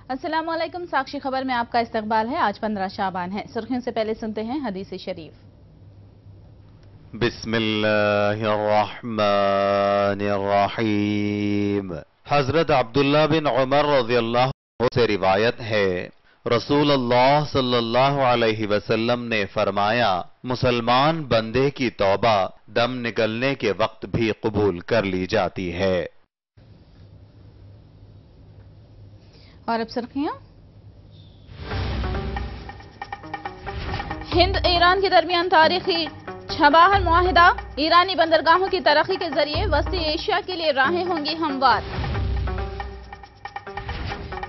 अस्सलाम वालेकुम। साक्षी खबर में आपका इस्तकबाल है। आज 15 शाबान है। सुर्खियों से पहले सुनते हैं हदीस शरीफ। बिस्मिल्लाहिर्रहमानिर्रहीम। हजरत अब्दुल्ला बिन उमर रज़ियल्लाहु अन्हु से रिवायत है, रसूलुल्लाह सल्लल्लाहु अलैहि वसल्लम ने फरमाया, मुसलमान बंदे की तौबा दम निकलने के वक्त भी कबूल कर ली जाती है। और अब सुर्खियां। हिंद ईरान के दरमियान तारीखी छबाहर मुआहिदा, ईरानी बंदरगाहों की तरक्की के जरिए वस्ती एशिया के लिए राहें होंगी हमवार।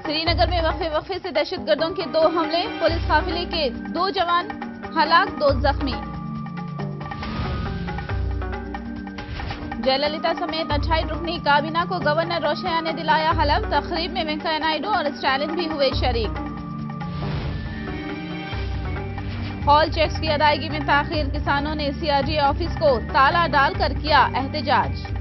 श्रीनगर में वक्फे से दहशतगर्दों के 2 हमले, पुलिस काफिले के 2 जवान हलाक, 2 जख्मी। जयललिता समेत 28 रुकनी काबीना को गवर्नर रोशैया ने दिलाया हलफ। तकरीब में वेंकैया नायडू और स्टालिन भी हुए शरीक। हॉल चेक्स की अदायगी में ताखीर, किसानों ने सीआरडीए ऑफिस को ताला डालकर किया एहतजाज।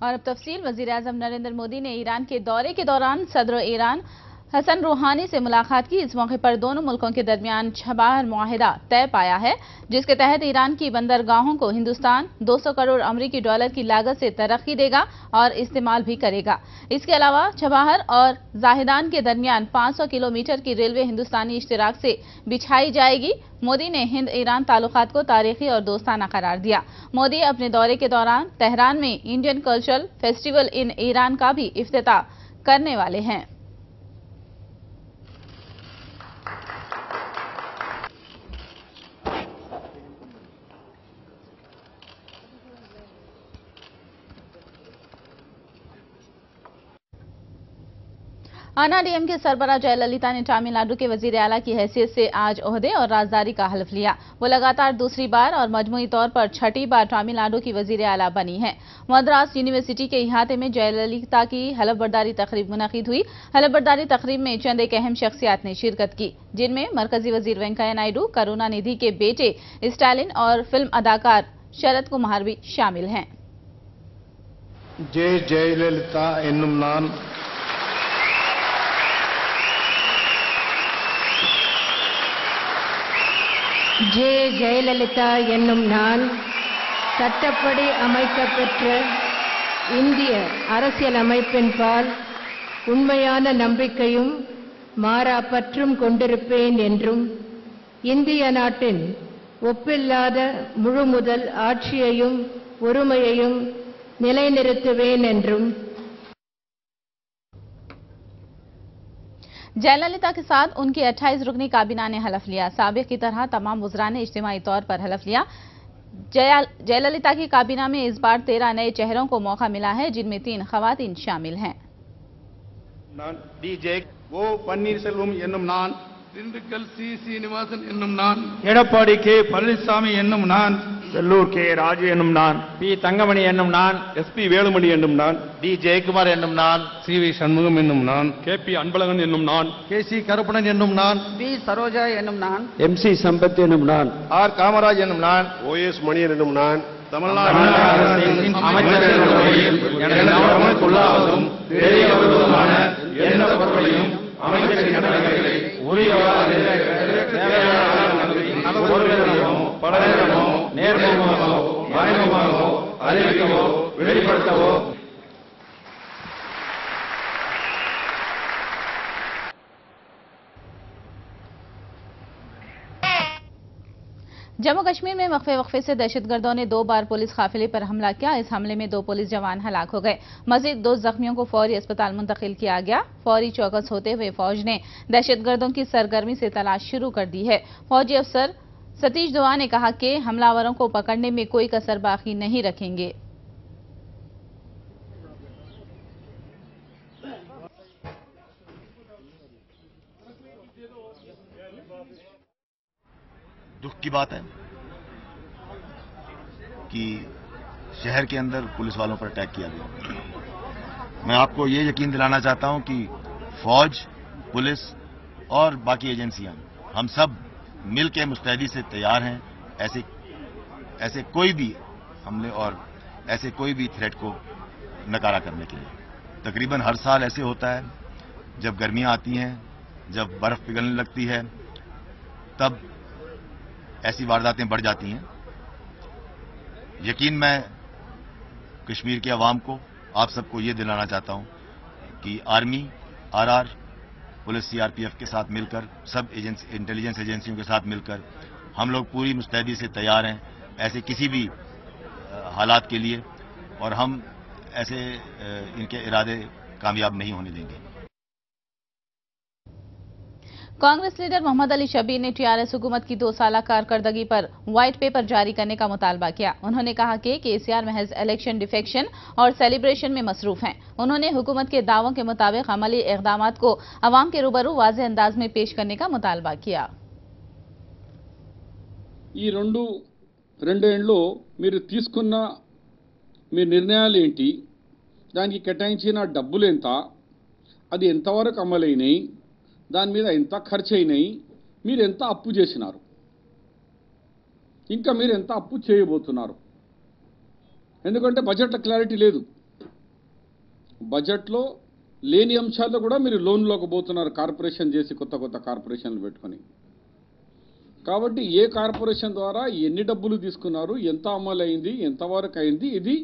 और अब तफसील। वजीर आजम नरेंद्र मोदी ने ईरान के दौरे के दौरान सदर ईरान हसन रूहानी से मुलाकात की। इस मौके पर दोनों मुल्कों के दरमियान छबाहर मुआहिदा तय पाया है, जिसके तहत ईरान की बंदरगाहों को हिंदुस्तान 200 करोड़ अमरीकी डॉलर की लागत से तरक्की देगा और इस्तेमाल भी करेगा। इसके अलावा छबाहर और जाहिदान के दरमियान 500 किलोमीटर की रेलवे हिंदुस्तानी इश्तिराक से बिछाई जाएगी। मोदी ने हिंद ईरान ताल्लुकात को तारीखी और दोस्ताना करार दिया। मोदी अपने दौरे के दौरान तेहरान में Indian cultural festival in Iran का भी इफ्तिताह करने वाले हैं। अनाडीएम के सरबराह जयललिता ने तमिलनाडु के वजीर आला की हैसियत से आज ओहदे और राजदारी का हल्फ लिया। वो लगातार दूसरी बार और मजमूई तौर पर छठी बार तमिलनाडु की वजीर आला बनी है। मद्रास यूनिवर्सिटी के इहाते में जयललिता की हलफबरदारी तकरीब मुनक़िद हुई। हलफबरदारी तकरीब में चंद एक अहम शख्सियात ने शिरकत की, जिनमें मरकजी वजीर वेंकैया नायडू, करुणानिधि के बेटे स्टालिन और फिल्म अदाकार शरद कुमार भी शामिल हैं। जय जयललिता एन्नुम नान ஜெய ஜெயலலிதா என்னும் நான் சட்டப்படி அமைக்கப்பெற்ற இந்திய அரசியல் அமைப்பின்பால் உண்மையான நம்பிக்கையும் மாறா பற்றும் கொண்டிருப்பேன் என்றும் இந்திய நாட்டின் ஒப்பில்லாத முழுமுதல் ஆட்சியையும் ஒருமையையும் நிலைநிறுத்துவேன் என்றும்। जयललिता के साथ उनकी 28 रुकनी काबीना ने हलफ लिया। साबिक की तरह तमाम वज़रा ने इज्तिमाई तौर पर हलफ लिया। जयललिता की काबीना में इस बार 13 नए चेहरों को मौका मिला है, जिनमें 3 खवातीन शामिल हैं। ओ पन्नीरसेल्वम एन्नुम नान, திண்டுக்கல் சி சீனிவாசன் என்னும் நான், எடப்பாடி கே பழனிசாமி என்னும் நான், செல்லூர் கே ராஜு என்னும் நான், பி தங்கமணி என்னும் நான், எஸ்பி வேலுமணி என்னும் நான், டி ஜெயக்குமார் என்னும் நான், சிவி சண்முகம் என்னும் நான், கேபி அன்பழகன் என்னும் நான், கேசி கருப்பணன் என்னும் நான், பி சரோஜா என்னும் நான், எம்சி சம்பத் என்னும் நான், ஆர் காமராஜ் என்னும் நான், ஓஎஸ் மணியன் என்னும் நான், தமிழ்நாடு அரசின் அமைச்சரவையில் எனது கவனத்திற்கு உள்ளாவதும் தெரியவருவதுமான எந்த பொருளையும் அமைச்சரின் நடவடிக்கைகளை உரியவாறு பலரிடமோ நேர்முகமாகவோ மறைமுகமாகவோ அறிவிக்கவோ வெளிப்படுத்தவோ जम्मू कश्मीर में वक्फे से दहशतगर्दों ने 2 बार पुलिस काफिले पर हमला किया। इस हमले में 2 पुलिस जवान हलाक हो गए। मजीद 2 जख्मियों को फौरी अस्पताल मुंतकिल किया गया। फौरी चौकस होते हुए फौज ने दहशतगर्दों की सरगर्मी से तलाश शुरू कर दी है। फौजी अफसर सतीश दुआ ने कहा कि हमलावरों को पकड़ने में कोई कसर बाकी नहीं रखेंगे। दुख की बात है कि शहर के अंदर पुलिस वालों पर अटैक किया गया। मैं आपको ये यकीन दिलाना चाहता हूं कि फौज, पुलिस और बाकी एजेंसियां हम सब मिल के मुस्तैदी से तैयार हैं ऐसे कोई भी हमले और ऐसे कोई भी थ्रेट को नकारा करने के लिए। तकरीबन हर साल ऐसे होता है, जब गर्मियां आती हैं, जब बर्फ पिघलने लगती है, तब ऐसी वारदातें बढ़ जाती हैं। यकीन मैं कश्मीर के अवाम को, आप सबको ये दिलाना चाहता हूं कि आर्मी, आरआर, पुलिस, सीआरपीएफ के साथ मिलकर, सब इंटेलिजेंस एजेंसियों के साथ मिलकर हम लोग पूरी मुस्तैदी से तैयार हैं ऐसे किसी भी हालात के लिए, और हम ऐसे इनके इरादे कामयाब नहीं होने देंगे। कांग्रेस लीडर मोहम्मद अली शबीर ने टीआरएस हुकूमत की 2 साल कारकर्दगी पर व्हाइट पेपर जारी करने का मुतालबा किया। उन्होंने कहा कि केसीआर महज इलेक्शन डिफेक्शन और सेलिब्रेशन में मसरूफ हैं। उन्होंने हुकूमत के दावों के मुताबिक अमली इक़दामात को अवाम के रूबरू वाज़ेह अंदाज में पेश करने का मुतालबा किया। ఈ రెండేళ్లలో మీరు తీసుకున్న మీ నిర్ణయాలు ఏంటి, దానికి కేటాయించిన డబ్బులు ఎంత, అది ఎంతవరకు అమలైనాయి, దాని మీద ఎంత ఖర్చు అయినాయి, మీరు ఎంత అప్పు చేసినారు, ఇంకా మీరు ఎంత అప్పు చేయబోతున్నారు. ఎందుకంటే బడ్జెట్లో క్లారిటీ లేదు. బడ్జెట్లో లేని అంశాల్లో కూడా మీరు లోన్లోకి పోతున్నారు, కార్పొరేషన్ చేసి కొత్త కొత్త కార్పొరేషన్లు పెట్టుకొని. కాబట్టి ఏ కార్పొరేషన్ ద్వారా ఎన్ని డబ్బులు తీసుకున్నారు, ఎంత అమలైంది, ఎంతవరకు అయింది, ఇది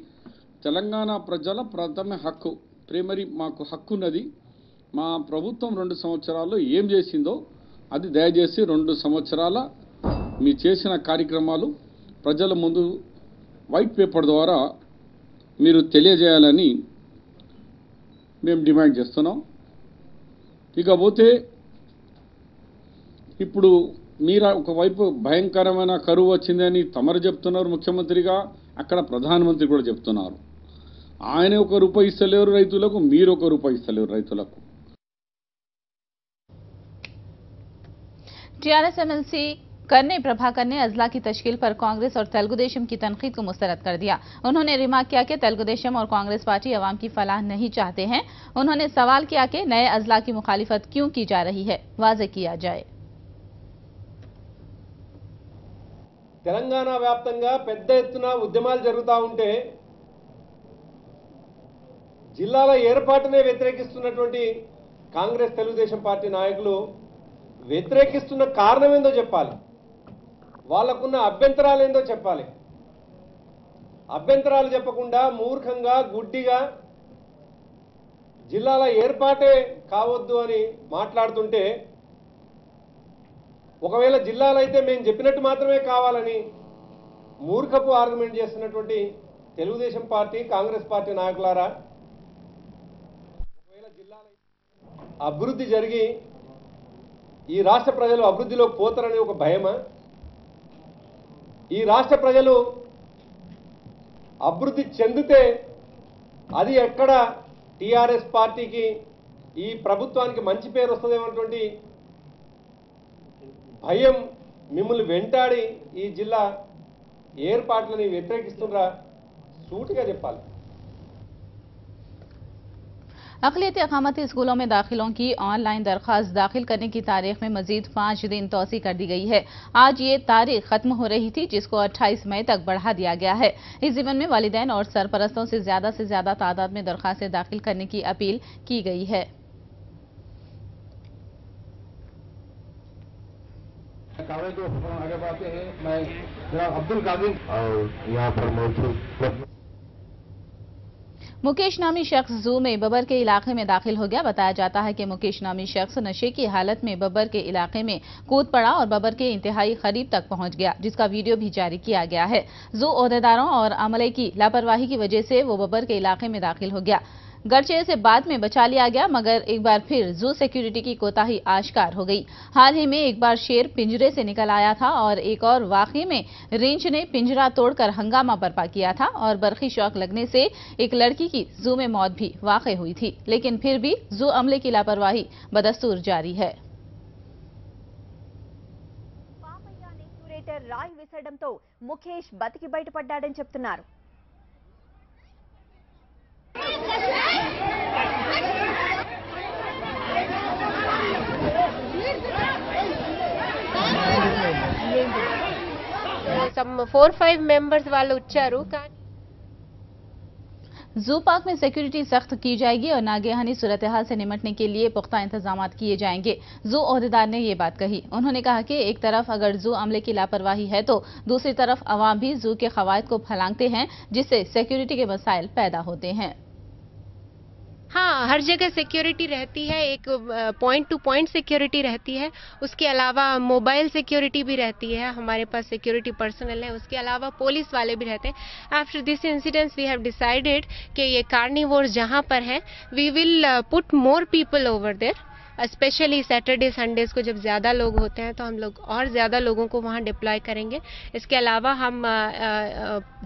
తెలంగాణ ప్రజల ప్రథమ హక్కు. ప్రైమరీ మాకు హక్కు ఉన్నది. మా ప్రభుత్వం 2 సంవత్సరాల్లో ఏం చేసిందో అది దయచేసి 2 సంవత్సరాల మీ చేసిన కార్యక్రమాలు ప్రజల ముందు వైట్ పేపర్ ద్వారా మీరు తెలియజేయాలని మేము డిమాండ్ చేస్తున్నాం. ఇకపోతే ఇప్పుడు మీరు ఒకవైపు భయంకరమైన కరువు వచ్చిందని తమరు చెప్తున్నారు ముఖ్యమంత్రిగా, అక్కడ ప్రధానమంత్రి కూడా చెప్తున్నారు. ఆయన 1 రూపాయి ఇస్తలేరు రైతులకు, మీరు 1 రూపాయి ఇస్తలేరు రైతులకు. टीआरएस एमएलसी करने प्रभाकर ने अजला की तश्कील पर कांग्रेस और तेलुगुदेशम की तनकीद को मुस्तरद कर दिया। उन्होंने रिमार्क किया कि तेलुगुदेशम और कांग्रेस पार्टी अवाम की फलाह नहीं चाहते हैं। उन्होंने सवाल किया कि नए अजला की मुखालिफत क्यों की जा रही है, वाज़े किया जाए। తెలంగాణ వ్యాప్తంగా పెద్ద ఎత్తున ఉద్యమాలు జరుగుతూ ఉంటే జిల్లాల ఏర్పాటునే వ్యతిరేకిస్తున్నటువంటి కాంగ్రెస్ తెలుగుదేశం పార్టీ నాయకులు వ్యతిరేకిస్తున్న కారణం ఏందో చెప్పాలి, వాళ్ళకున్న అభ్యంతరాలు ఏందో చెప్పాలి. అభ్యంతరాలు చెప్పకుండా మూర్ఖంగా గుడ్డిగా జిల్లాల ఏర్పాటే కావద్దు అని మాట్లాడుతుంటే, ఒకవేళ జిల్లాలైతే మేము చెప్పినట్టు మాత్రమే కావాలని మూర్ఖపు ఆర్గ్యుమెంట్ చేస్తున్నటువంటి తెలుగుదేశం పార్టీ, కాంగ్రెస్ పార్టీ నాయకులారా, ఒకవేళ జిల్లాల అభివృద్ధి జరిగి ఈ రాష్ట్ర ప్రజలు అభివృద్ధిలోకి పోతారని ఒక భయమా? ఈ రాష్ట్ర ప్రజలు అభివృద్ధి చెందితే అది ఎక్కడ టీఆర్ఎస్ పార్టీకి, ఈ ప్రభుత్వానికి మంచి పేరు వస్తుందేమన్నటువంటి భయం మిమ్మల్ని వెంటాడి ఈ జిల్లా ఏర్పాట్లని వ్యతిరేకిస్తున్నా సూటిగా చెప్పాలి. अक़लियती अक़ामती स्कूलों में दाखिलों की ऑनलाइन दरख्वास्त दाखिल करने की तारीख में मजीद 5 दिन तोसी कर दी गई है। आज ये तारीख खत्म हो रही थी, जिसको 28 मई तक बढ़ा दिया गया है। इस ज़िम्मन में वालिदैन और सरपरस्तों से ज्यादा तादाद में दरख्वास्तें दाखिल करने की अपील की गई है। आगे बढ़ते हैं, मैं जनाब अब्दुल कादिर और यहाँ पर मौजूद मुकेश नामी शख्स जू में बबर के इलाके में दाखिल हो गया। बताया जाता है कि मुकेश नामी शख्स नशे की हालत में बबर के इलाके में कूद पड़ा और बबर के इंतहाई करीब तक पहुंच गया, जिसका वीडियो भी जारी किया गया है। जू ओहदेदारों और अमले की लापरवाही की वजह से वो बबर के इलाके में दाखिल हो गया। गर्चे इसे बाद में बचा लिया गया, मगर एक बार फिर जू सिक्योरिटी की कोताही आश्कार हो गई। हाल ही में एक बार शेर पिंजरे से निकल आया था और एक और वाकये में रेंज ने पिंजरा तोड़कर हंगामा बर्पा किया था और बरखी शौक लगने से एक लड़की की जू में मौत भी वाक़ई हुई थी। लेकिन फिर भी जू अमले की लापरवाही बदस्तूर जारी है। రాయి విసరడంతో ముఖేష్ బతికి బయటపడ్డాడని చెప్తున్నారు. సమ్ 4-5 మెంబర్స్ వాళ్ళు వచ్చారు, కానీ जू पार्क में सिक्योरिटी सख्त की जाएगी और नागेहानी सूरत हाल से निपटने के लिए पुख्ता इंतजाम किए जाएंगे। जू ओहदेदार ने ये बात कही। उन्होंने कहा कि एक तरफ अगर जू अमले की लापरवाही है तो दूसरी तरफ अवाम भी जू के खवायद को फलांगते हैं, जिससे सिक्योरिटी के मसाइल पैदा होते हैं। हाँ, हर जगह सिक्योरिटी रहती है, एक पॉइंट टू पॉइंट सिक्योरिटी रहती है। उसके अलावा मोबाइल सिक्योरिटी भी रहती है, हमारे पास सिक्योरिटी पर्सनल है। उसके अलावा पुलिस वाले भी रहते हैं। After this incident we have decided कि ये कार्निवोर्स जहाँ पर है we will put more people over there, specially Saturday Sundays को जब ज़्यादा लोग होते हैं तो हम लोग और ज़्यादा लोगों को वहाँ डिप्लॉय करेंगे। इसके अलावा हम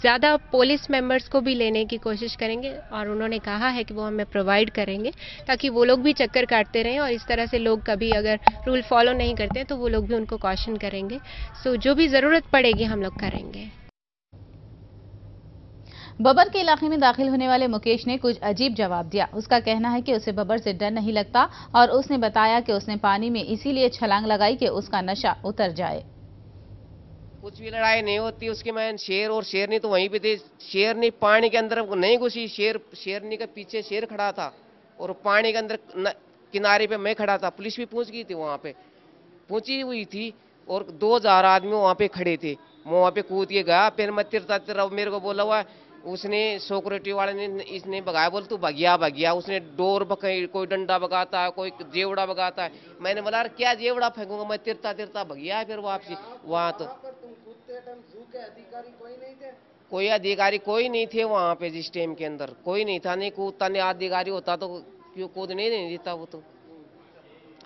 ज़्यादा पुलिस मेंबर्स को भी लेने की कोशिश करेंगे और उन्होंने कहा है कि वो हमें प्रोवाइड करेंगे ताकि वो लोग भी चक्कर काटते रहें और इस तरह से लोग कभी अगर रूल फॉलो नहीं करते हैं तो वो लोग भी उनको कॉशन करेंगे। सो जो भी ज़रूरत पड़ेगी हम लोग करेंगे। बबर के इलाके में दाखिल होने वाले मुकेश ने कुछ अजीब जवाब दिया। उसका कहना है कि उसे बबर से डर नहीं लगता और उसने बताया कि उसने पानी में इसीलिए छलांग लगाई कि उसका नशा उतर जाए। कुछ भी लड़ाई नहीं होती उसकी। मैं शेर और शेरनी तो वहीं पे थे। शेरनी पानी के अंदर नहीं घुसी, शेरनी के पीछे शेर खड़ा था और पानी के अंदर किनारे पे मैं खड़ा था। पुलिस भी पहुंच गई थी, वहां पे पहुंची हुई थी और 2000 आदमी वहां पे खड़े थे। मैं वहां पे कूद के गया, फिर मैं तिरता मेरे को बोला हुआ, उसने सिक्योरिटी वाले ने इसने भगाया, बोल तू भगिया। उसने डोर भगाई, कोई डंडा भगाता है, कोई जेवड़ा भगाता है। मैंने बोला क्या जेवड़ा फेंकूंगा, मैं तिरता भगिया। फिर वापसी वहां तो कोई अधिकारी कोई नहीं थे वहां पे। जिस टाइम के अंदर कोई नहीं था, नहीं कूदता नहीं। अधिकारी होता तो क्यों कूद नहीं देता। वो तो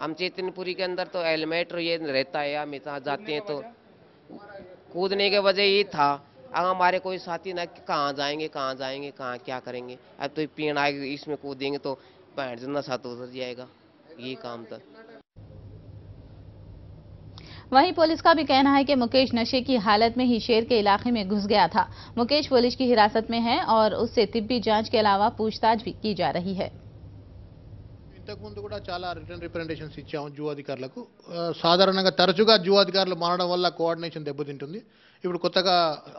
हम चैतन्यपुरी के अंदर तो हेलमेट ये रहता है, हम इतना जाते हैं तो कूदने के वजह ये था। अब हमारे कोई साथी ना कहाँ जाएंगे कहाँ क्या करेंगे। अब तो पीण आएगा, इसमें कूदेंगे तो पैंट नशा तो उतर जाएगा। ये काम था। वहीं पुलिस का भी कहना है कि मुकेश नशे की हालत में ही शेर के इलाके में घुस गया था। मुकेश पुलिस की हिरासत में है और उससे तिब्बी जांच के अलावा पूछताछ भी की जा रही है। ఇంతకు ముందు కూడా చాలా రిటర్న్ రిప్రజెంటేషన్స్ ఇచ్చాము జూ అధికారులకు. సాధారణంగా తరచుగా జూ అధికారులు మారడం వల్ల కోఆర్డినేషన్ దెబ్బతింటుంది. ఇప్పుడు కొత్తగా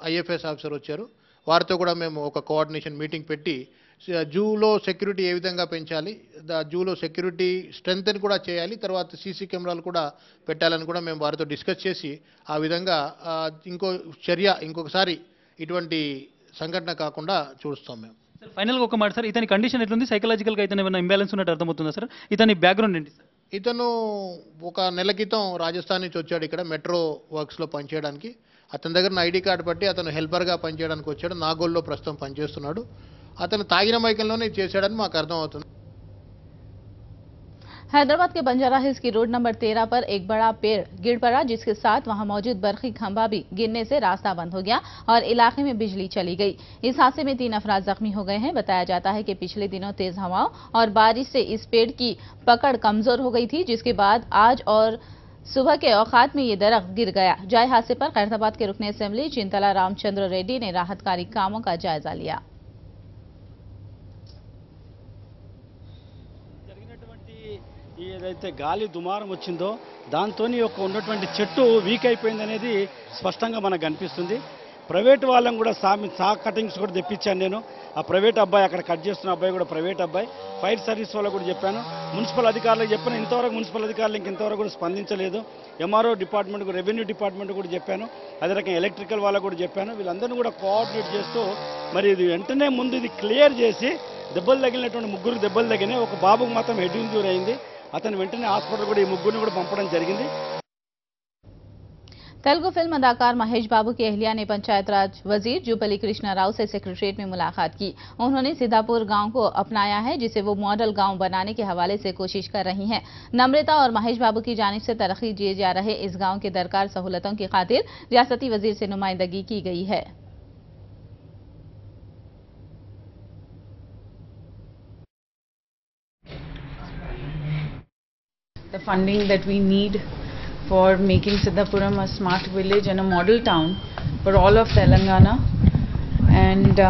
ఐఎఫ్ఎస్ ఆఫీసర్ వచ్చారు, వారితో కూడా మేము ఒక కోఆర్డినేషన్ మీటింగ్ పెట్టి జూలో సెక్యూరిటీ ఏ విధంగా పెంచాలి, జూలో సెక్యూరిటీ స్ట్రెంగ్త్ కూడా చేయాలి, తర్వాత సీసీ కెమెరాలు కూడా పెట్టాలని కూడా మేము వారితో డిస్కస్ చేసి ఆ విధంగా ఇంకొకసారి ఇటువంటి సంఘటన కాకుండా చూస్తాం మేము. సార్ ఫైనల్గా ఒక మాట సార్, ఇతని కండిషన్ ఎట్లుంది? సైకలాజికల్గా ఇతను ఏమైనా ఇంబ్యాలెన్స్ ఉన్నట్టు అర్థమవుతుందా సార్? ఇతని బ్యాక్గ్రౌండ్ ఏంటి సార్? ఇతను ఒక నెల క్రితం రాజస్థాన్ నుంచి వచ్చాడు ఇక్కడ మెట్రో వర్క్స్లో పనిచేయడానికి. అతని దగ్గర ఐడి కార్డు పట్టి అతను హెల్పర్గా పనిచేయడానికి వచ్చాడు. నాగోల్లో ప్రస్తుతం పనిచేస్తున్నాడు. అతను తాగిన మైకంలోనే చేశాడని మాకు అర్థమవుతుంది. हैदराबाद के बंजारा हिल्स की रोड नंबर 13 पर एक बड़ा पेड़ गिर पड़ा, जिसके साथ वहां मौजूद बरखी खंभा भी गिरने से रास्ता बंद हो गया और इलाके में बिजली चली गई। इस हादसे में 3 अफराद जख्मी हो गए हैं। बताया जाता है कि पिछले दिनों तेज हवाओं और बारिश से इस पेड़ की पकड़ कमजोर हो गई थी, जिसके बाद आज और सुबह के औकात में ये दरख्त गिर गया। जाय हादसे पर खैरताबाद के रुकने असेंबली चिंतला रामचंद्र रेड्डी ने राहतकारी कामों का जायजा लिया। ఏదైతే గాలి దుమారం వచ్చిందో దాంతో ఉన్నటువంటి చెట్టు వీక్ అయిపోయిందనేది స్పష్టంగా మనకు కనిపిస్తుంది. ప్రైవేట్ వాళ్ళని కూడా సా కటింగ్స్ కూడా తెప్పించాను నేను. ఆ ప్రైవేట్ అబ్బాయి అక్కడ కట్ చేస్తున్న అబ్బాయి కూడా ప్రైవేట్ అబ్బాయి. ఫైర్ సర్వీస్ వాళ్ళకు కూడా చెప్పాను, మున్సిపల్ అధికారులకు చెప్పాను. ఇంతవరకు మున్సిపల్ అధికారులు ఇంతవరకు కూడా స్పందించలేదు. ఎంఆర్ఓ డిపార్ట్మెంట్, రెవెన్యూ డిపార్ట్మెంట్ కూడా చెప్పాను. అదే రకంగా ఎలక్ట్రికల్ వాళ్ళకు కూడా చెప్పాను. వీళ్ళందరినీ కూడా కోఆర్డినేట్ చేస్తూ మరి ఇది వెంటనే ముందు ఇది క్లియర్ చేసి, దెబ్బలు తగిలినటువంటి ముగ్గురు దెబ్బలు తగినాయి. ఒక బాబుకు మాత్రం హెడ్ ఇంజ్యూరీ అయింది. అతను వెంటనే హాస్పిటల్ కూడా ఈ ముగ్గురిని కూడా పంపడం జరిగింది. तेलुगु फिल्म अदाकार महेश बाबू की अहलिया ने पंचायत राज वजीर जुबली कृष्णा राव से सेक्रेटरिएट में मुलाकात की। उन्होंने सिद्धापुर गांव को अपनाया है, जिसे वो मॉडल गांव बनाने के हवाले से कोशिश कर रही हैं। नम्रता और महेश बाबू की जानिब से तरक्की दिए जा रहे इस गांव के दरकार सहूलतों की खातिर रियासती वजीर से नुमाइंदगी की गई है। The funding that we need for making Siddhapuram a smart village and a model town for all of Telangana. And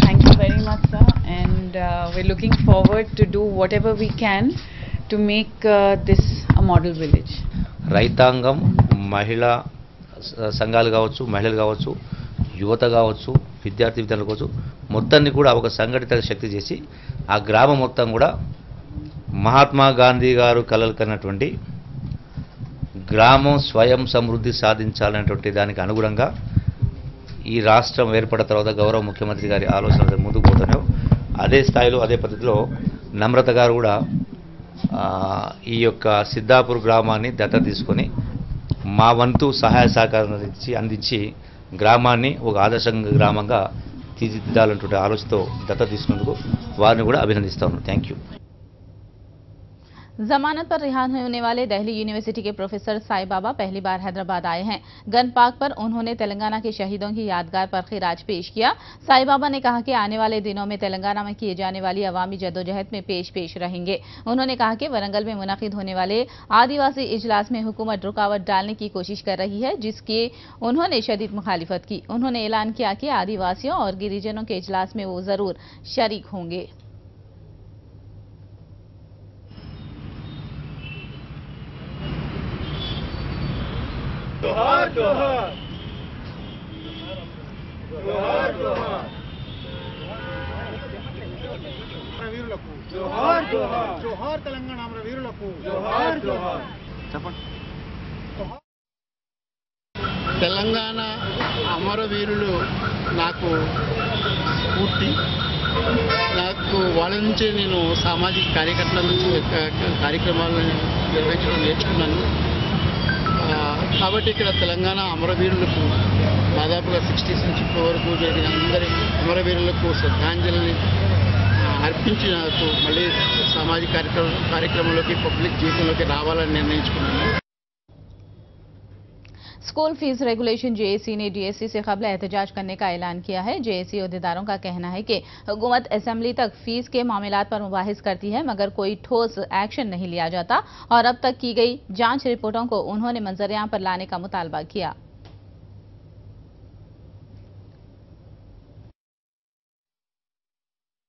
thank you very much, sir. And we're looking forward to do whatever we can to make this a model village. రైతాంగం, మహిళా సంఘాలు కావచ్చు, మహిళలు కావచ్చు, యువత కావచ్చు, విద్యార్థి విద్యార్థుల కోసం మొత్తాన్ని కూడా ఒక సంఘటిత శక్తి చేసి ఆ గ్రామం మొత్తం కూడా మహాత్మా గాంధీ గారు కలలు కన్నటువంటి గ్రామం స్వయం సమృద్ధి సాధించాలనేటువంటి దానికి అనుగుణంగా ఈ రాష్ట్రం ఏర్పడిన తర్వాత గౌరవ ముఖ్యమంత్రి గారి ఆలోచనలు ముందుకు పోతున్నాం. అదే స్థాయిలో అదే పద్ధతిలో నమ్రత గారు కూడా ఈ యొక్క సిద్ధాపూర్ గ్రామాన్ని దత్తత తీసుకొని మా వంతు సహాయ సహకారం అందించి గ్రామాన్ని ఒక ఆదర్శ గ్రామంగా తీర్చిదిద్దాలంటే ఆలోచనతో దత్తత తీసుకున్నందుకు వారిని కూడా అభినందిస్తాను. Thank you. जमानत पर रिहा होने वाले दिल्ली यूनिवर्सिटी के प्रोफेसर साई बाबा पहली बार हैदराबाद आए हैं। गन पार्क पर उन्होंने तेलंगाना के शहीदों की यादगार पर खिराज पेश किया। साई बाबा ने कहा कि आने वाले दिनों में तेलंगाना में किए जाने वाली अवामी जद्दोजहद में पेश रहेंगे। उन्होंने कहा कि वरंगल में मुनक़िद होने वाले आदिवासी इजलास में हुकूमत रुकावट डालने की कोशिश कर रही है, जिसकी उन्होंने शदीद मुखालिफत की। उन्होंने ऐलान किया कि आदिवासियों और गिरिजनों के इजलास में वो जरूर शरीक होंगे। जोहार जोहार जोहार जोहार వీరులకు జోహార్ జోహార్ జోహార్ తెలంగాణ అమర వీరులకు జోహార్ జోహార్ చెప్పండి. తెలంగాణ అమరవీరులు నాకు స్ఫూర్తి. నాకు వాళ్ళ నుంచే నేను సామాజిక కార్యకర్తల నుంచి కార్యక్రమాలను నిర్వహించడం నేర్చుకున్నాను. కాబట్టి ఇక్కడ తెలంగాణ అమరవీరులకు దాదాపుగా 60 నుంచి ఇప్పటి వరకు జరిగిన అందరి అమరవీరులకు శ్రద్ధాంజలిని అర్పించి నాకు మళ్ళీ సామాజిక కార్యక్రమంలోకి పబ్లిక్ జీవితంలోకి రావాలని నిర్ణయించుకున్నాను. स्कूल फीस रेगुलेशन जेएसी ने डीएससी से कबल एहतजाज करने का ऐलान किया है। जेएसी अहदेदारों का कहना है कि हुकूमत असेंबली तक फीस के मामलात पर मुबाहिस करती है, मगर कोई ठोस एक्शन नहीं लिया जाता और अब तक की गई जांच रिपोर्टों को उन्होंने मंजरेआम पर लाने का मुतालबा किया।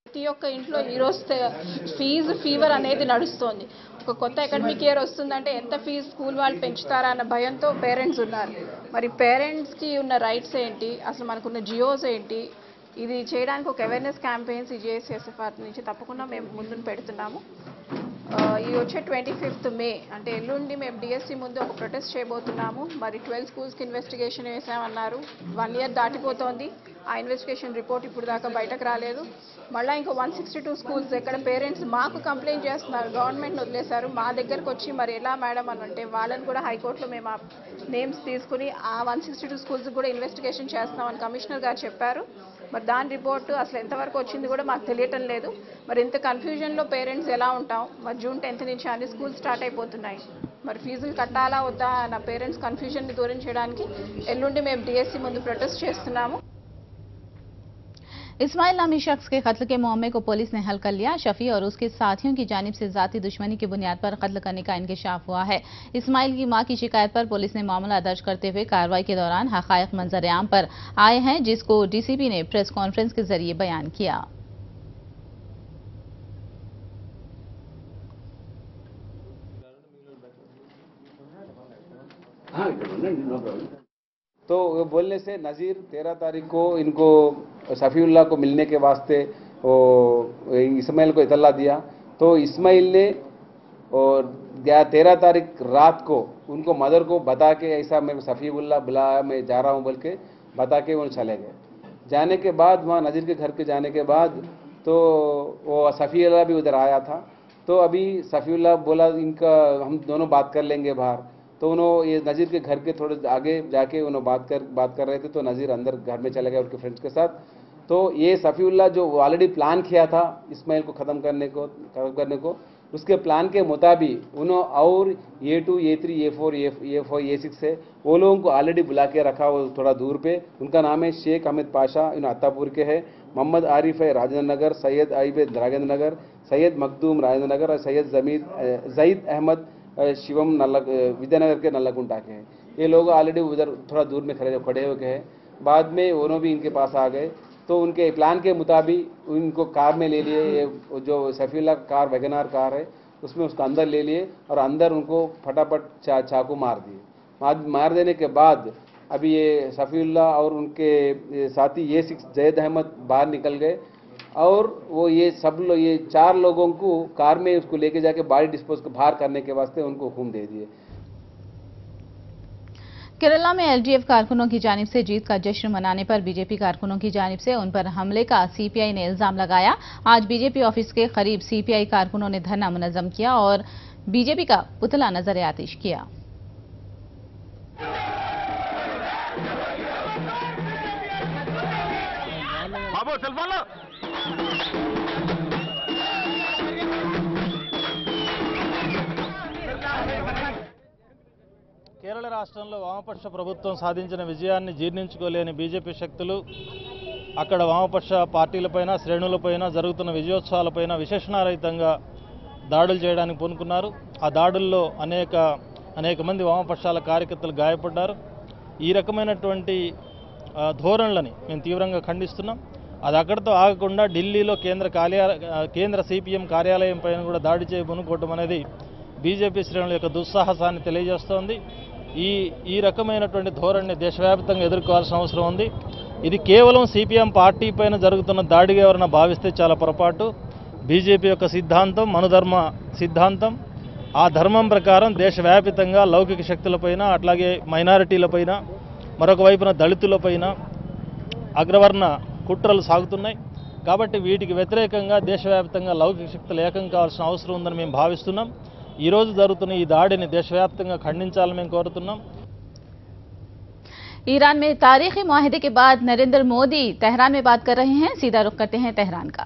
ప్రతి ఒక్క ఇంట్లో ఈరోజు ఫీజు ఫీవర్ అనేది నడుస్తోంది. ఒక కొత్త అకాడమిక్ ఇయర్ వస్తుందంటే ఎంత ఫీజు స్కూల్ వాళ్ళు పెంచుతారా అన్న భయంతో పేరెంట్స్ ఉన్నారు. మరి పేరెంట్స్కి ఉన్న రైట్స్ ఏంటి, అసలు మనకున్న జియోస్ ఏంటి, ఇది చేయడానికి ఒక అవేర్నెస్ క్యాంపెయిన్స్ ఈ జేఎస్ఎస్ఎఫ్ఆర్ నుంచి తప్పకుండా మేము ముందుకు పెడుతున్నాము. ఈ వచ్చే 25th మే అంటే ఎల్లుండి మేము డిఎస్సి ముందు ఒక ప్రొటెస్ట్ చేయబోతున్నాము. మరి 12 స్కూల్స్కి ఇన్వెస్టిగేషన్ వేసామన్నారు. 1 year దాటిపోతోంది. ఆ ఇన్వెస్టిగేషన్ రిపోర్ట్ ఇప్పుడు దాకా బయటకు రాలేదు. మళ్ళీ ఇంకో 162 స్కూల్స్ ఎక్కడ పేరెంట్స్ మాకు కంప్లైంట్ చేస్తున్నారు, గవర్నమెంట్ని వదిలేశారు, మా దగ్గరకు వచ్చి మరి ఎలా మేడం అని అంటే వాళ్ళని కూడా హైకోర్టులో మేము ఆ నేమ్స్ తీసుకుని ఆ 162 స్కూల్స్ కూడా ఇన్వెస్టిగేషన్ చేస్తున్నామని కమిషనర్ గారు చెప్పారు. మరి దాని రిపోర్టు అసలు ఎంతవరకు వచ్చింది కూడా మాకు తెలియటం లేదు. మరి ఇంత కన్ఫ్యూజన్లో పేరెంట్స్ ఎలా ఉంటాం? మరి June 10th నుంచి అన్ని స్కూల్స్ స్టార్ట్ అయిపోతున్నాయి. మరి ఫీజులు కట్టాలా వద్దా నా పేరెంట్స్ కన్ఫ్యూజన్ని దూరం చేయడానికి ఎల్లుండి మేము డిఎస్సి ముందు ప్రొటెస్ట్ చేస్తున్నాము. इस्माइल नामी शख्स के कत्ल के मामले को पुलिस ने हल कर लिया। शफी और उसके साथियों की जानिब से जाती दुश्मनी की बुनियाद पर कत्ल करने का इंकशाफ हुआ है। इस्माइल की मां की शिकायत पर पुलिस ने मामला दर्ज करते हुए कार्रवाई के दौरान हकायक मंजर-ए-आम पर आए हैं, जिसको डीसीपी ने प्रेस कॉन्फ्रेंस के जरिए बयान किया। तो बोलने से नज़ीर 13 तारीख को इनको शफीउल्लाह को मिलने के वास्ते इस्माइल को इतला दिया। तो इस्माइल ने और 13 तारीख रात को उनको मदर को बता के ऐसा मेरे को शफीउल्लाह बुलाया, मैं जा रहा हूँ बोल के बता के वो चले गए। जाने के बाद वहाँ नज़ीर के घर के जाने के बाद तो वो शफीउल्लाह भी उधर आया था। तो अभी शफीउल्लाह बोला इनका हम दोनों बात कर लेंगे बाहर। तो उन्होंने ये नज़ीर के घर के थोड़े आगे जाके उन्होंने बात कर रहे थे। तो नज़ीर अंदर घर में चले गए उनके फ्रेंड्स के साथ। तो ये शफीउल्लाह जो ऑलरेडी प्लान किया था इस्माइल को ख़त्म करने को उसके प्लान के मुताबिक उन्होंने और A2, A3, A4, A5, A6 से वो लोगों को ऑलरेडी बुला के रखा, वो थोड़ा दूर पे। उनका नाम है शेख अहमद पाशा, इन अत्तापुर के है, मोहम्मद आरिफ है राजेंद्र नगर, सैयद आइबेद राजेंद्र नगर, सैयद मखदूम राजेंद्र नगर और सैयद जईद अहमद शिवम विद्यानगर के नल्लाकुंटा के हैं। ये लोग ऑलरेडी उधर थोड़ा दूर में खड़े हो गए हैं। बाद में उन्होंने भी इनके पास आ गए। तो उनके प्लान के मुताबिक उनको कार में ले लिए, जो शफीउल्लाह कार वैगनार कार है उसमें उसको अंदर ले लिए और अंदर उनको फटाफट चाकू मार दिए। मार देने के बाद अभी ये सफ़ीउल्ला और उनके साथी ये 6 जैद अहमद बाहर निकल गए और वो ये सब लोग ये 4 लोगों को कार में उसको लेके जाके बॉडी डिस्पोज को बाहर करने के वास्ते उनको हुक्म दे दिए। केरला में एलडीएफ कारकुनों की जानिब से जीत का जश्न मनाने पर बीजेपी कारकुनों की जानिब से उन पर हमले का सीपीआई ने इल्जाम लगाया। आज बीजेपी ऑफिस के करीब सीपीआई कारकुनों ने धरना मुनज़्ज़म किया और बीजेपी का पुतला नजर आतिश किया। కేరళ రాష్ట్రంలో వామపక్ష ప్రభుత్వం సాధించిన విజయాన్ని జీర్ణించుకోలేని బీజేపీ శక్తులు అక్కడ వామపక్ష పార్టీలపైన శ్రేణులపైన జరుగుతున్న విజయోత్సవాలపైన విశేషణారహితంగా దాడులు చేయడానికి పూనుకున్నారు। ఆ దాడుల్లో అనేక మంది వామపక్షాల కార్యకర్తలు గాయపడ్డారు। ఈ రకమైనటువంటి ధోరణులని మేము తీవ్రంగా ఖండిస్తున్నాం। అది అక్కడితో ఆగకుండా ఢిల్లీలో కేంద్ర సిపిఎం కార్యాలయం పైన కూడా దాడి చేయబోనుకోవడం అనేది బీజేపీ శ్రేణుల యొక్క దుస్సాహసాన్ని తెలియజేస్తోంది। ఈ రకమైనటువంటి ధోరణిని దేశవ్యాప్తంగా ఎదుర్కోవాల్సిన అవసరం ఉంది। ఇది కేవలం సిపిఎం పార్టీ పైన జరుగుతున్న దాడిగా ఎవరైనా భావిస్తే చాలా పొరపాటు। బీజేపీ యొక్క సిద్ధాంతం మనుధర్మ సిద్ధాంతం, ఆ ధర్మం ప్రకారం దేశవ్యాప్తంగా లౌకిక శక్తులపైన అట్లాగే మైనారిటీలపైన మరొక వైపున దళితులపైన అగ్రవర్ణ కుట్రలు సాగుతున్నాయి। కాబట్టి వీటికి వ్యతిరేకంగా దేశవ్యాప్తంగా లౌకిక శక్తులు ఏకం కావాల్సిన అవసరం ఉందని మేము భావిస్తున్నాం। ఈ రోజు జరుగుతున్న ఈ దాడిని దేశవ్యాప్తంగా ఖండించాలని మేము కోరుతున్నాం। ईरान में तारीखी मुआहदे के बाद नरेंद्र मोदी तेहरान में बात कर रहे हैं। सीधा रुख करते हैं तेहरान का।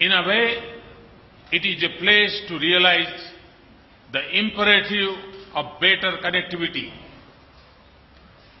In a way, it is a place to realize the imperative of better connectivity.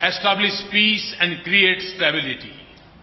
Establish peace and create stability.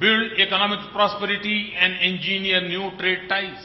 Build economic prosperity and engineer new trade ties.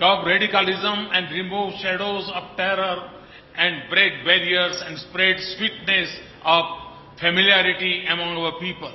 Curb radicalism and remove shadows of terror and break barriers and spread sweetness of familiarity among our people.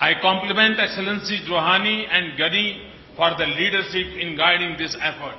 I compliment Excellency Rouhani and Ghani for the leadership in guiding this effort.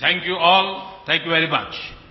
Thank you all. Thank you very much.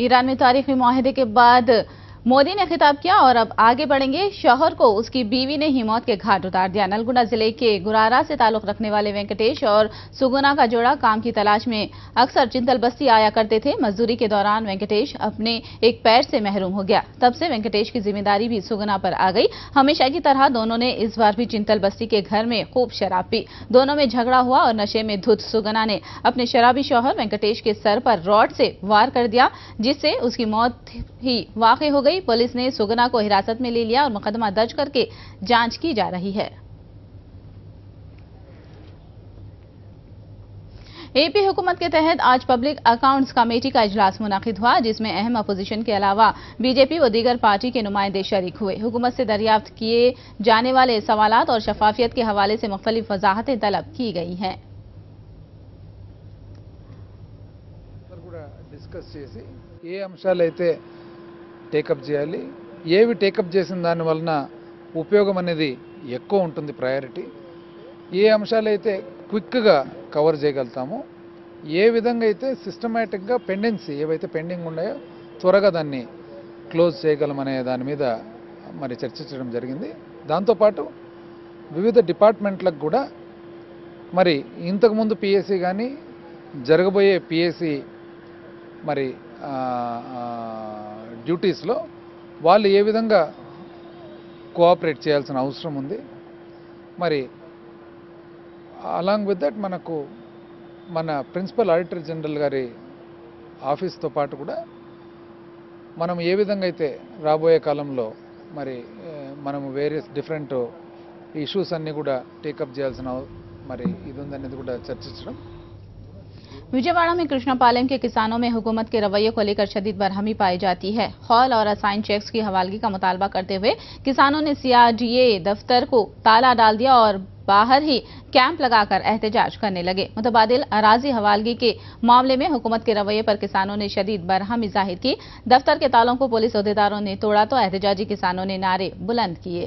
Iran में तारीखी मुआहदे के बाद मोदी ने खिताब किया और अब आगे बढ़ेंगे। शौहर को उसकी बीवी ने ही मौत के घाट उतार दिया। नलगुना जिले के गुरारा से ताल्लुक रखने वाले वेंकटेश और सुगुना का जोड़ा काम की तलाश में अक्सर चिंतल बस्ती आया करते थे। मजदूरी के दौरान वेंकटेश अपने एक पैर से महरूम हो गया। तब से वेंकटेश की जिम्मेदारी भी सुगुना पर आ गई। हमेशा की तरह दोनों ने इस बार भी चिंतल बस्ती के घर में खूब शराब पी। दोनों में झगड़ा हुआ और नशे में धुत सुगुना ने अपने शराबी शौहर वेंकटेश के सर पर रॉड से वार कर दिया, जिससे उसकी मौत ही वाक़ई हो गई। पुलिस ने सुगना को हिरासत में ले लिया और मुकदमा दर्ज करके जांच की जा रही है। एपी हुकूमत के तहत आज पब्लिक अकाउंट्स कमेटी का इजलास मुनाकिद हुआ, जिसमें अहम अपोजिशन के अलावा बीजेपी व दीगर पार्टी के नुमाइंदे शरीक हुए। हुकूमत से दरियाफ्त किए जाने वाले सवालात और शफाफियत के हवाले से मुख्तलिफ वजाहतें तलब की गई हैं। ఏ అంశాలైతే టేకప్ చేయాలి, ఏవి టేకప్ చేసిన దాని వలన ఉపయోగం అనేది ఎక్కువ ఉంటుంది, ప్రయారిటీ ఏ అంశాలైతే క్విక్గా కవర్ చేయగలుగుతామో ఏ విధంగా అయితే సిస్టమేటిక్గా పెండెన్సీ ఏవైతే పెండింగ్ ఉన్నాయో త్వరగా దాన్ని క్లోజ్ చేయగలమనే దాని మీద మరి చర్చించడం జరిగింది. దాంతోపాటు వివిధ డిపార్ట్మెంట్లకు కూడా మరి ఇంతకుముందు పిఎస్సి కానీ జరగబోయే పిఎస్సి మరి డ్యూటీస్లో వాళ్ళు ఏ విధంగా కోఆపరేట్ చేయాల్సిన అవసరం ఉంది. మరి అలాంగ్ విత్ దట్ మనకు మన ప్రిన్సిపల్ ఆడిటర్ జనరల్ గారి ఆఫీస్తో పాటు కూడా మనం ఏ విధంగా అయితే రాబోయే కాలంలో మరి మనము వేరియస్ డిఫరెంట్ ఇష్యూస్ అన్నీ కూడా టేకప్ చేయాల్సిన మరి ఇది ఉందనేది కూడా చర్చించడం. विजयवाड़ा में कृष्णापालम के किसानों में हुकूमत के रवैये को लेकर शदीद बरहमी पाई जाती है। हॉल और असाइन चेक्स की हवालगी का मुतालबा करते हुए किसानों ने सीआरडीए दफ्तर को ताला डाल दिया और बाहर ही कैंप लगाकर एहतजाज करने लगे। मुतबादिल अराजी हवालगी के मामले में हुकूमत के रवैये पर किसानों ने शदीद बरहमी जाहिर की। दफ्तर के तालों को पुलिस अहदेदारों ने तोड़ा तो एहतजाजी किसानों ने नारे बुलंद किए।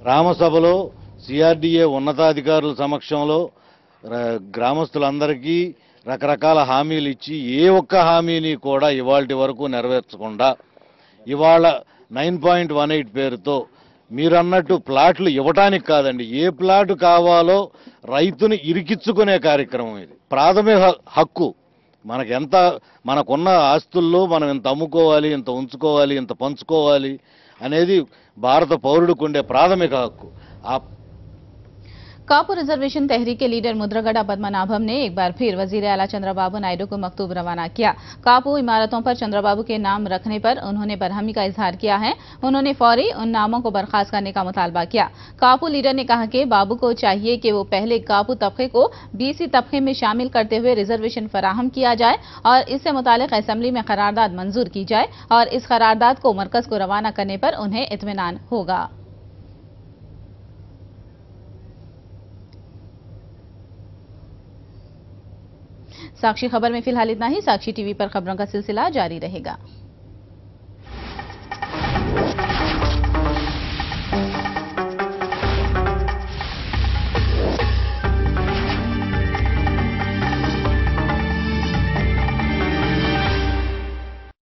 రామసభలో సిఆర్డీఏ ఉన్నతాధికారుల సమక్షంలో గ్రామస్తులందరికీ రకరకాల హామీలు ఇచ్చి ఏ ఒక్క హామీని కూడా ఇవాల్టి వరకు నెరవేర్చకుండా ఇవాళ 9.18 పేరుతో మీరన్నట్టు ప్లాట్లు ఇవ్వటానికి కాదండి, ఏ ప్లాట్ కావాలో రైతుని ఇరికించుకునే కార్యక్రమం ఇది. ప్రాథమిక హక్కు మనకున్న ఆస్తుల్లో మనం ఇంత అమ్ముకోవాలి, ఇంత ఉంచుకోవాలి, ఇంత పంచుకోవాలి అనేది భారత పౌరుడికి ఉండే ప్రాథమిక హక్కు. कापू रिजर्वेशन तहरीक के लीडर मुद्रगड़ा पद्मनाभम ने एक बार फिर वजीर आला चंद्रबाबू नायडू को मकतूब रवाना किया। कापू इमारतों पर चंद्रबाबू के नाम रखने पर उन्होंने बरहमी का इजहार किया है। उन्होंने फौरी उन नामों को बर्खास्त करने का मुतालबा किया। कापू लीडर ने कहा कि बाबू को चाहिए कि वो पहले कापू तबके को बीसी तबके में शामिल करते हुए रिजर्वेशन फराहम किया जाए और इससे मुतालिक असेंबली में करारदाद मंजूर की जाए और इस करारदाद को मरकज को रवाना करने पर उन्हें इत्मीनान होगा। साक्षी खबर में फिलहाल इतना ही। साक्षी टीवी पर खबरों का सिलसिला जारी रहेगा।